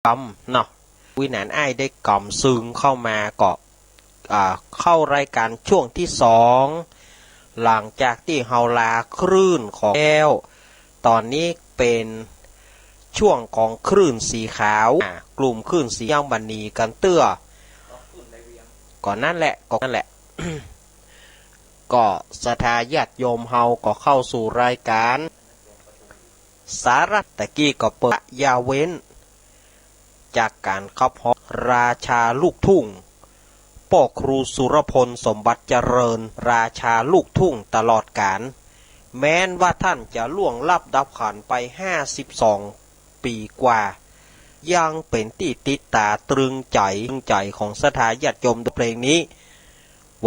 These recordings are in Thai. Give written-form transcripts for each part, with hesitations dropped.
กำเนาะวินานไอ้ได้กำซึงเข้ามาก็เข้ารายการช่วงที่สองหลังจากที่เฮาลาคลื่นของแล้วตอนนี้เป็นช่วงของคลื่นสีขาวกลุ่มคลื่นสีย่างบันนีกันเตื้อก่อนนั่นแหละก็สถาญาติโยมเฮาก็เข้าสู่รายการสาระตะกี้ก็เปิดยาเว้นจากการขับฮอราชาลูกทุ่งพ่อครูสุรพลสมบัติเจริญราชาลูกทุ่งตลอดกาลแม้นว่าท่านจะล่วงลับดับขันไป52 ปีกว่ายังเป็นที่ติดตาตรึงใจของสถาญาติโยมเพลงนี้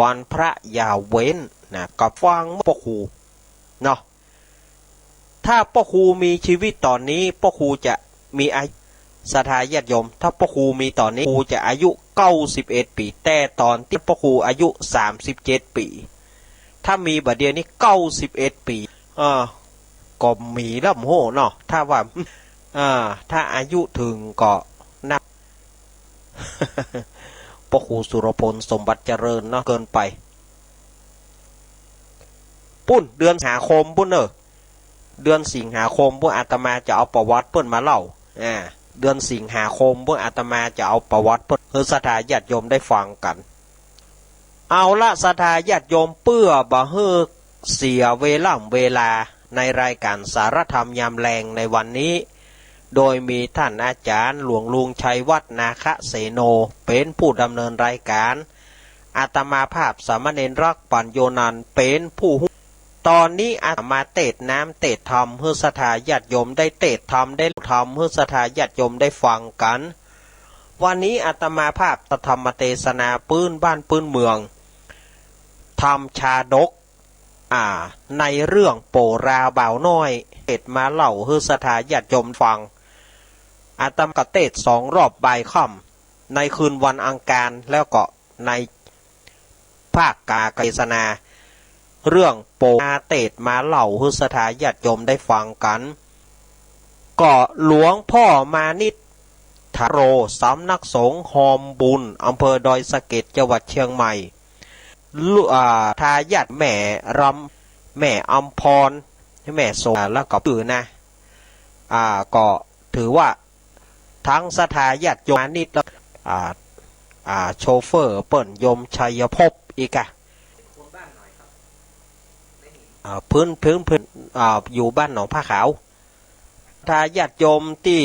วันพระยาเว้นนะกับฟังพ่อครูเนาะถ้าพ่อครูมีชีวิตตอนนี้พ่อครูจะมีอายุสถาญาติโยมถ้าพ่อครูมีตอนนี้ครูจะอายุ91 ปีแต่ตอนที่พ่อครูอายุ37 ปีถ้ามีบัดเดียวนี้91 ปีก็มีแล้วโหเนาะถ้าว่าถ้าอายุถึงก็นับพ่อครูสุรพลสมบัติเจริญเนาะเกินไปปุ้นเดือนสิงหาคมปุ้นเดือนสิงหาคมพวกอาตมาจะเอาประวัติเปิ้นมาเล่าเดือนสิงหาคมพวกอาตมาจะเอาประวัติเปิ้นให้ศรัทธาญาติโยมได้ฟังกันเอาละศรัทธาญาติโยมเพื่อบ่ให้เสียเวลาในรายการสารธรรมยามแรงในวันนี้โดยมีท่านอาจารย์หลวงลุงชัยวัฒนาคเสโนเป็นผู้ดำเนินรายการอาตมาภาพสามเณรรักปัญโยนันท์เป็นผู้ตอนนี้อาตมาเตศน้ำเตศธรรมเพื่อศรัทธาญาติโยมได้เตศธรรมได้ทำเพื่อศรัทธาญาติโยมได้ฟังกันวันนี้อาตมาภาพธรรมเทศนาปื้นบ้านปื้นเมืองทำชาดกในเรื่องโปราบ่าวน้อยเทศมาเล่าเพื่อศรัทธาญาติโยมฟังอาตมาเตศ2 รอบบ่ายค่ำในคืนวันอังคารแล้วก็ในภาคกาเทศนาเรื่องโปราเตศมาเล่าให้ศรัทธาญาติโยมได้ฟังกันก็หลวงพ่อมานิตทโรสำนักสงฆ์หอมบุญอำเภอดอยสะเก็ดจังหวัดเชียงใหม่ทายาทแม่แม่อัมพรแม่โสแล้วก็ตื่นนะก็ถือว่าทั้งศรัทธาญาติโยมมานิตแล้วโชเฟอร์เปิ่นยมชัยภพอีกพื้นอยู่บ้านหนองผ้าขาวถ้าญาติโยมที่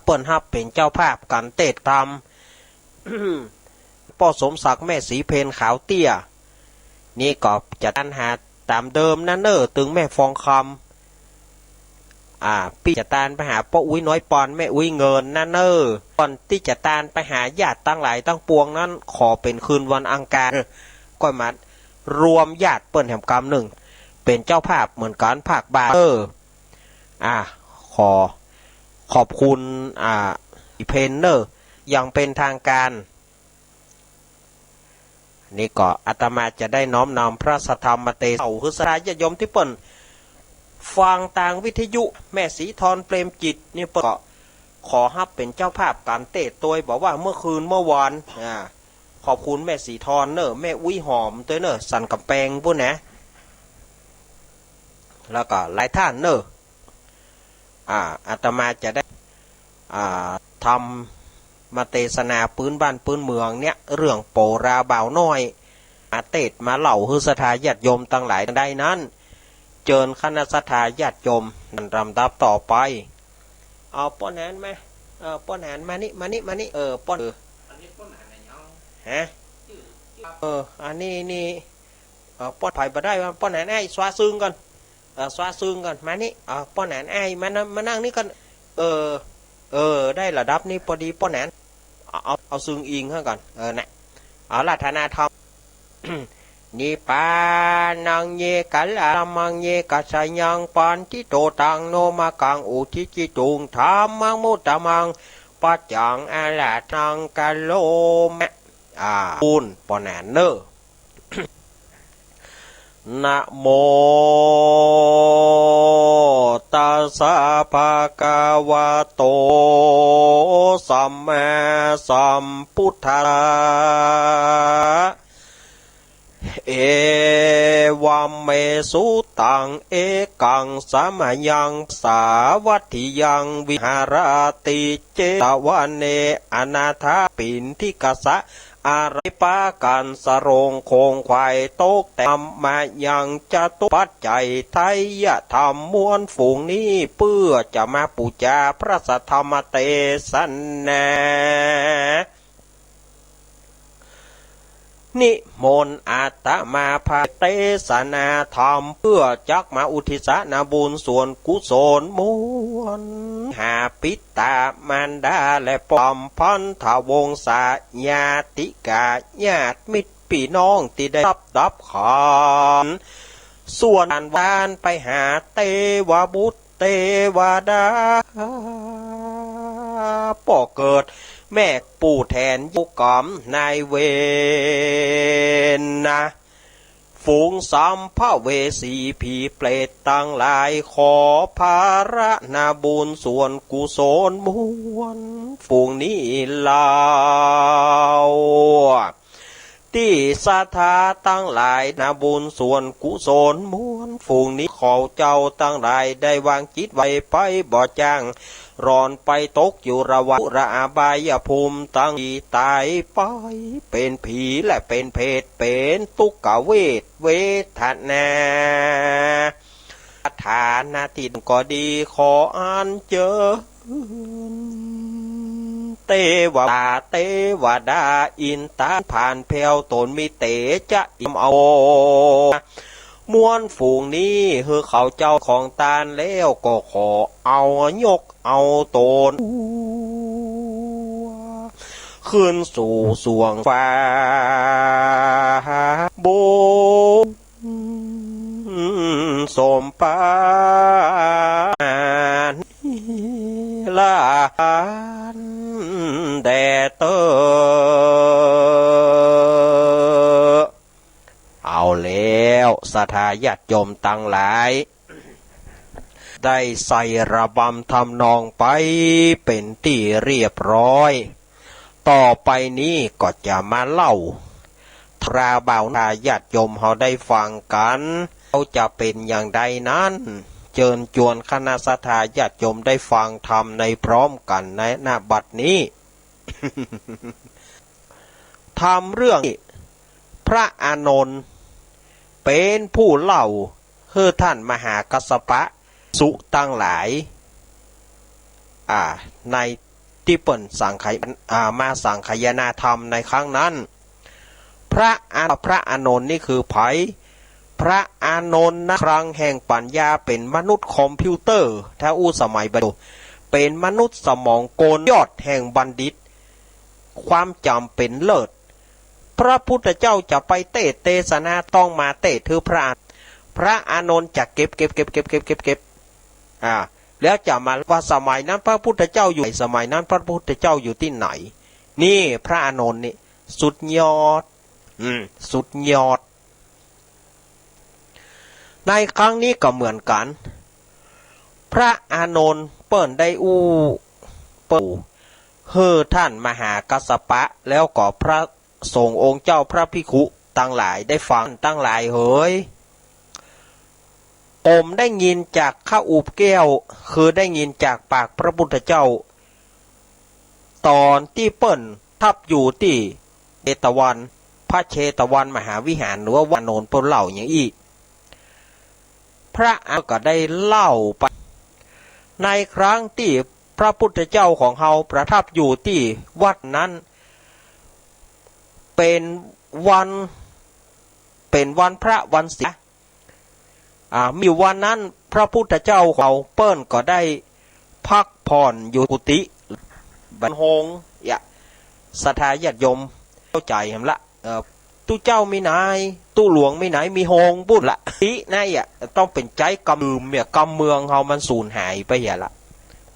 เปิ้นฮับเป็นเจ้าภาพกันเตศธรรมพ่อสมศักดิ์แม่สีเพนขาวเตี้ยนี่ก็จะตันหาตามเดิมนั่นตึงแม่ฟองคำพี่จะตานไปหาพ่ออุ้ยน้อยปอนแม่อุ้ยเงินนั่นก่อนที่จะตานไปหาญาติตั้งหลายตั้งปวงนั้นขอเป็นคืนวันอังคารก็มารวมญาติเปิ้นแห่งกรรมหนึ่งเป็นเจ้าภาพเหมือนกันภาคบาขอบคุณเพนเนอร์อย่างเป็นทางการนี่ก็อาตมาจะได้น้อมนำพระสัทธรรมเตศหุสราญาติโยมที่เปิ้นฟังทางวิทยุแม่สีทรเปรมจิตนี่เปิ้นก็ขอฮับเป็นเจ้าภาพการเตศตัวบอกว่าเมื่อคืนเมื่อวานขอบคุณแม่สีทรแม่อุ้ยหอมตัวสันกำแพงพวกนะแล้วก็หลายท่านอาตมาจะได้ทำมาเทศนาปืนบ้านปืนเมืองเนี่ยเรื่องโปราบ่าวน้อยมาเทศมาเล่าให้ศรัทธาญาติโยมตั้งหลายได้นั้นเจิญคณะศรัทธาญาติโยมลำดับต่อไปเอาป้อนแหนไหมป้อนแหนมานี่ป้อนอันนี้ป้อนฮะอันนี้นี่ป้อนไผ่มาได้ป้อนแหนไอ้สวาซึงก่อนสวาซึงก่อนมานี่ป้อนแหนไอ้มานั่งนี่กันได้ระดับนี้พอดีป้อนแหนเอาซึงอิงให้ก่อนนะเอาละธนาธรรม นิปานังเยกัลลามังเยกัสยังปันทิโตตังโนมากังอุทิจิตุงธรรมังมุตตะมังปัจจังอาลาทังกะโลมปูนป้อนแหน นะโมตัสสะภะคะวะโตสัมมาสัมพุทธัสสะเอวัมเมสุตังเอกังสามยังสาวัตถิยังวิหารติเจตวันเนอนาถาปินทิกสะอะไรปากันสรงคงควายโตกแต่มายังจะตุปัจจัยไทยธรรมมวลฝูงนี้เพื่อจะมาปูจาพระสัทธรรมเทศนานิมนต์อาตมาพาเทศนาธรรมเพื่อจักมาอุทิศนาบุญส่วนกุศลมวลหาปิตามารดาและปอมพันธวงศาญาติกาญาติมิตรพี่น้องที่ได้รับขานส่วนอันวานไปหาเทวบุตรเทวดาป่อเกิดแม่ปู่แทนยุกรรมนายเวรนะฝูงสามพระเวสีผีเปรตตั้งหลายขอภาระนาบุญส่วนกุศลมวลฝูงนี้ลาวที่ศรัทธาตั้งหลายนาบุญส่วนกุศลมวลฝูงนี้ขอเจ้าตั้งหลายได้วางจิตไว้ไปบ่จ้างร้อนไปตกอยู่ระหว่างระอาบายภูมิตั้งตายไปเป็นผีและเป็นเพศเป็นทุกขเวทนาฐานาทินก็ดีขออันเจอเทวดาอินตาผ่านแผ่วตนมีเตจะอิ่มเอามวลฝูงนี้คือเขาเจ้าของตาลแล้วก็ขอเอายกเอาตนขึ้นสู่สวงฟ้าบุญสมปานลานแด่เตอเอาแล้วศรัทธาญาติโยมตั้งหลายได้ใส่ระบำทำนองไปเป็นที่เรียบร้อยต่อไปนี้ก็จะมาเล่าทราบ่าวนาญาติโยมเขาได้ฟังกันเขาจะเป็นอย่างใดนั้นเชิญชวนคณะศรัทธาญาติโยมได้ฟังธรรมในพร้อมกันในหน้าบัดนี้ ทำเรื่องพระอานนท์เป็นผู้เล่าคือท่านมหากัสสปะสุตั้งหลายในที่เปิ่นสังขยมาสังขยนาธรรมในครั้งนั้นพระอานนท์นี่คือไผพระอานนท์นะครั้งแห่งปัญญาเป็นมนุษย์คอมพิวเตอร์ถ้าสมัยบัดเป็นมนุษย์สมองโกลยอดแห่งบัณฑิตความจำเป็นเลิศพระพุทธเจ้าจะไปเทศนาต้องมาถือพระอานนท์จะเก็บแล้วจะมาว่าสมัยนั้นพระพุทธเจ้าอยู่สมัยนั้นพระพุทธเจ้าอยู่ที่ไหนนี่พระอานนท์นี่สุดยอดในครั้งนี้ก็เหมือนกันพระอานนท์เปิ้นได้ท่านมหากัสสปะแล้วก็พระสงฆ์องค์เจ้าพระภิกขุตั้งหลายได้ฟังตั้งหลายเฮ้ยผมได้ยินจากข้าอุบแก้วคือได้ยินจากปากพระพุทธเจ้าตอนที่เปิ้นทับอยู่ที่เชตวันพระเชตวันมหาวิหารหรือว่าวัดโนนเปิ้นเล่าอย่างอีกพระอาก็ได้เล่าไปในครั้งที่พระพุทธเจ้าของเราประทับอยู่ที่วัดนั้นเป็นวันพระวันศีลมีวันนั้นพระพุทธเจ้าของเราเปิ้นก็ได้พักผ่อนอยู่กุฏิบันหงศรัทธาญาติโยมเข้าใจเห็นละตู้เจ้ามีไหนตู้หลวงมีไหนมีโฮงบุญละนี่นายต้องเป็นใจกำมือเนี่ยกำเมืองเขามันสูญหายไปอย่าละ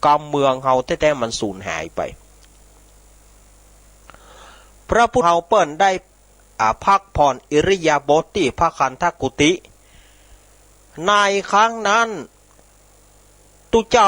กำเมืองเขาแท้ๆมันสูญหายไปพระพุทธเจ้าเปิ้นได้พักผ่อนอิริยาบถที่พระคันธกุฏิ ในครั้งนั้นตุเจ้า